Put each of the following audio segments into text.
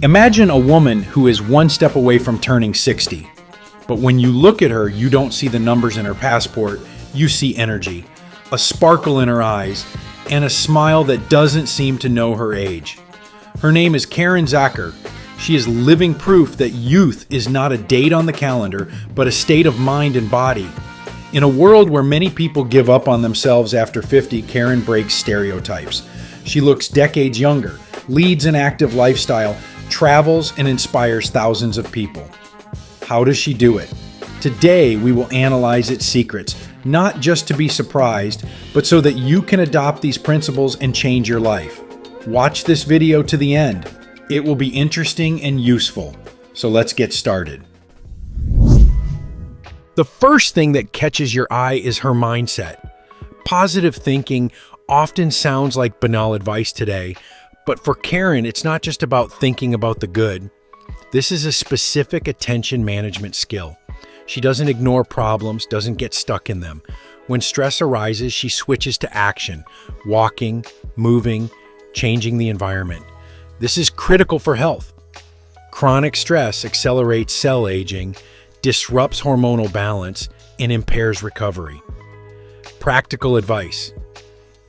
Imagine a woman who is one step away from turning 60. But when you look at her, you don't see the numbers in her passport, you see energy, a sparkle in her eyes, and a smile that doesn't seem to know her age. Her name is Karin Zacher. She is living proof that youth is not a date on the calendar, but a state of mind and body. In a world where many people give up on themselves after 50, Karin breaks stereotypes. She looks decades younger, leads an active lifestyle, travels, and inspires thousands of people. How does she do it? Today, we will analyze its secrets, not just to be surprised, but so that you can adopt these principles and change your life. Watch this video to the end. It will be interesting and useful. So let's get started. The first thing that catches your eye is her mindset. Positive thinking often sounds like banal advice today, but for Karin, it's not just about thinking about the good. This is a specific attention management skill. She doesn't ignore problems, doesn't get stuck in them. When stress arises, she switches to action, walking, moving, changing the environment. This is critical for health. Chronic stress accelerates cell aging, disrupts hormonal balance, and impairs recovery. Practical advice.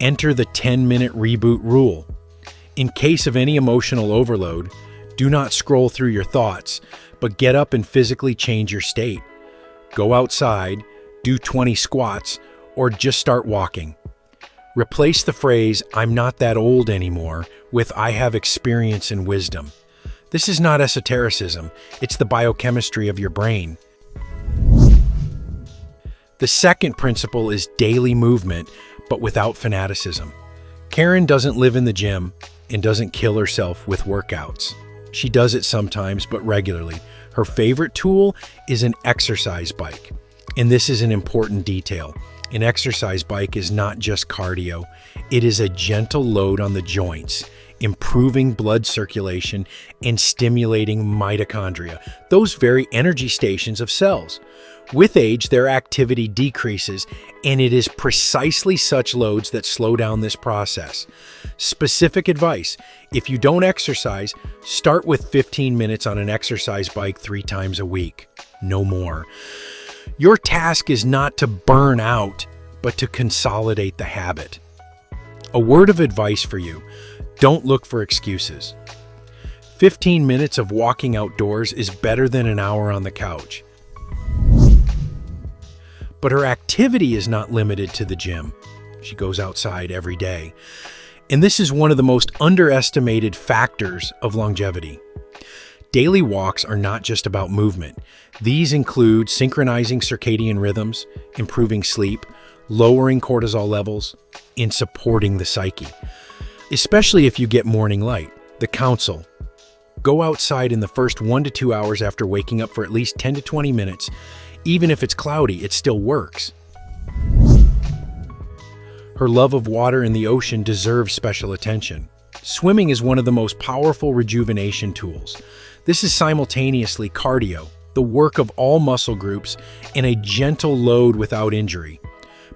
Enter the 10-minute reboot rule. In case of any emotional overload, do not scroll through your thoughts, but get up and physically change your state. Go outside, do 20 squats, or just start walking. Replace the phrase, "I'm not that old anymore," with "I have experience and wisdom." This is not esotericism, it's the biochemistry of your brain. The second principle is daily movement, but without fanaticism. Karin doesn't live in the gym and doesn't kill herself with workouts. She does it sometimes, but regularly. Her favorite tool is an exercise bike. And this is an important detail. An exercise bike is not just cardio. It is a gentle load on the joints, improving blood circulation and stimulating mitochondria, those very energy stations of cells. With age, their activity decreases, and it is precisely such loads that slow down this process. Specific advice: if you don't exercise, start with 15 minutes on an exercise bike 3 times a week. No more. Your task is not to burn out, but to consolidate the habit. A word of advice for you: don't look for excuses. 15 minutes of walking outdoors is better than an hour on the couch. But her activity is not limited to the gym. She goes outside every day. And this is one of the most underestimated factors of longevity. Daily walks are not just about movement. These include synchronizing circadian rhythms, improving sleep, lowering cortisol levels, and supporting the psyche. Especially if you get morning light. The counsel: go outside in the first 1 to 2 hours after waking up for at least 10 to 20 minutes. Even if it's cloudy, it still works. Her love of water and the ocean deserves special attention. Swimming is one of the most powerful rejuvenation tools. This is simultaneously cardio, the work of all muscle groups, and a gentle load without injury.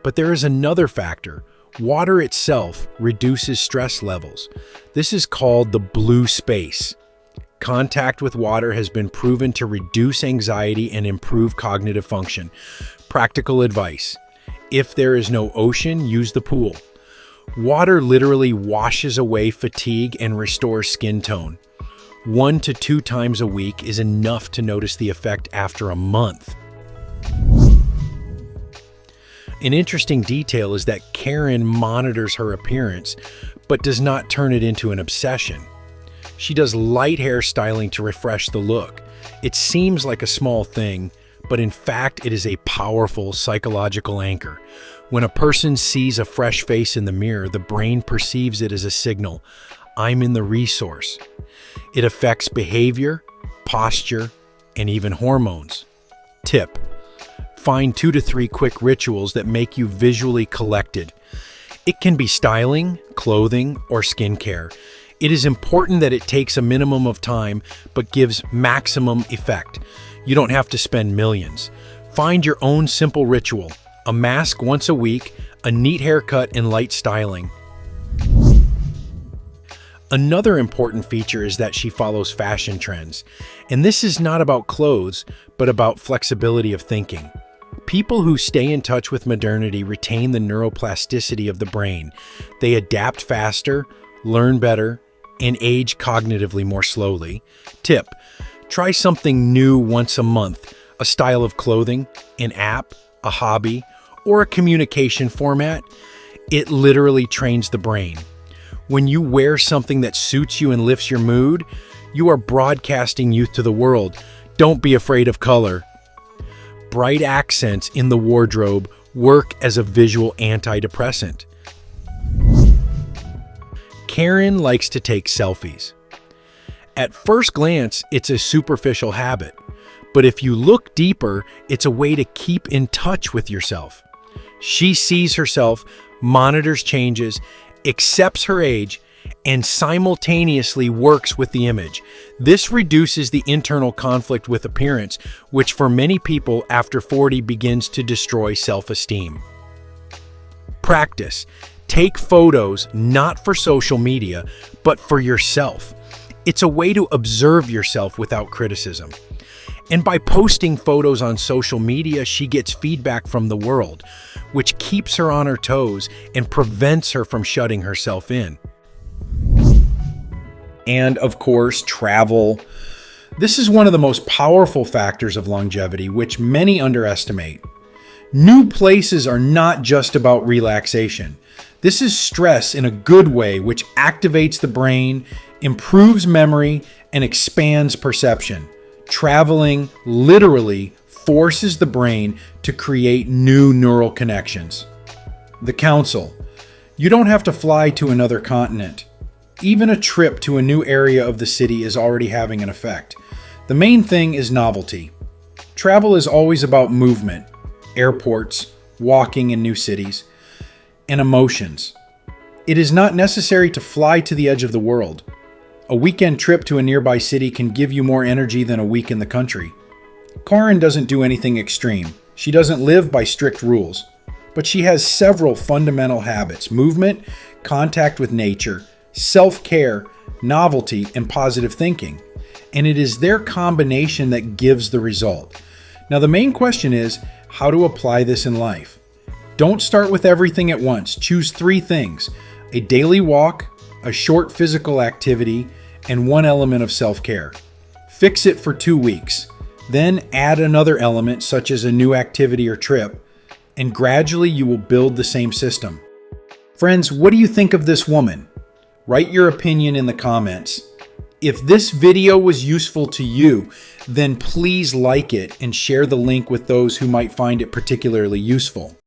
But there is another factor. Water itself reduces stress levels. This is called the blue space. Contact with water has been proven to reduce anxiety and improve cognitive function. Practical advice: if there is no ocean, use the pool. Water literally washes away fatigue and restores skin tone. 1 to 2 times a week is enough to notice the effect after a month. An interesting detail is that Karin monitors her appearance, but does not turn it into an obsession. She does light hairstyling to refresh the look. It seems like a small thing, but in fact it is a powerful psychological anchor. When a person sees a fresh face in the mirror, the brain perceives it as a signal: I'm in the resource. It affects behavior, posture, and even hormones. Tip: find 2 to 3 quick rituals that make you visually collected. It can be styling, clothing, or skincare. It is important that it takes a minimum of time, but gives maximum effect. You don't have to spend millions. Find your own simple ritual: a mask once a week, a neat haircut, and light styling. Another important feature is that she follows fashion trends. And this is not about clothes, but about flexibility of thinking. People who stay in touch with modernity retain the neuroplasticity of the brain. They adapt faster, learn better, and age cognitively more slowly. Tip: try something new once a month, a style of clothing, an app, a hobby, or a communication format. It literally trains the brain. When you wear something that suits you and lifts your mood, you are broadcasting youth to the world. Don't be afraid of color. Bright accents in the wardrobe work as a visual antidepressant. Karin likes to take selfies. At first glance, it's a superficial habit, but if you look deeper, it's a way to keep in touch with yourself. She sees herself, monitors changes, accepts her age, and simultaneously works with the image. This reduces the internal conflict with appearance, which for many people after 40 begins to destroy self-esteem. Practice. Take photos not for social media, but for yourself. It's a way to observe yourself without criticism. And by posting photos on social media, she gets feedback from the world, which keeps her on her toes and prevents her from shutting herself in. And of course, travel. This is one of the most powerful factors of longevity, which many underestimate. New places are not just about relaxation. This is stress in a good way, which activates the brain, improves memory, and expands perception. Traveling literally forces the brain to create new neural connections. The counsel: you don't have to fly to another continent. Even a trip to a new area of the city is already having an effect. The main thing is novelty. Travel is always about movement, airports, walking in new cities, and emotions. It is not necessary to fly to the edge of the world. A weekend trip to a nearby city can give you more energy than a week in the country. Karin doesn't do anything extreme. She doesn't live by strict rules, but she has several fundamental habits: movement, contact with nature, self-care, novelty, and positive thinking. And it is their combination that gives the result. Now, the main question is how to apply this in life. Don't start with everything at once. Choose 3 things: a daily walk, a short physical activity, and one element of self-care. Fix it for 2 weeks. Then add another element such as a new activity or trip, and gradually you will build the same system. Friends, what do you think of this woman? Write your opinion in the comments. If this video was useful to you, then please like it and share the link with those who might find it particularly useful.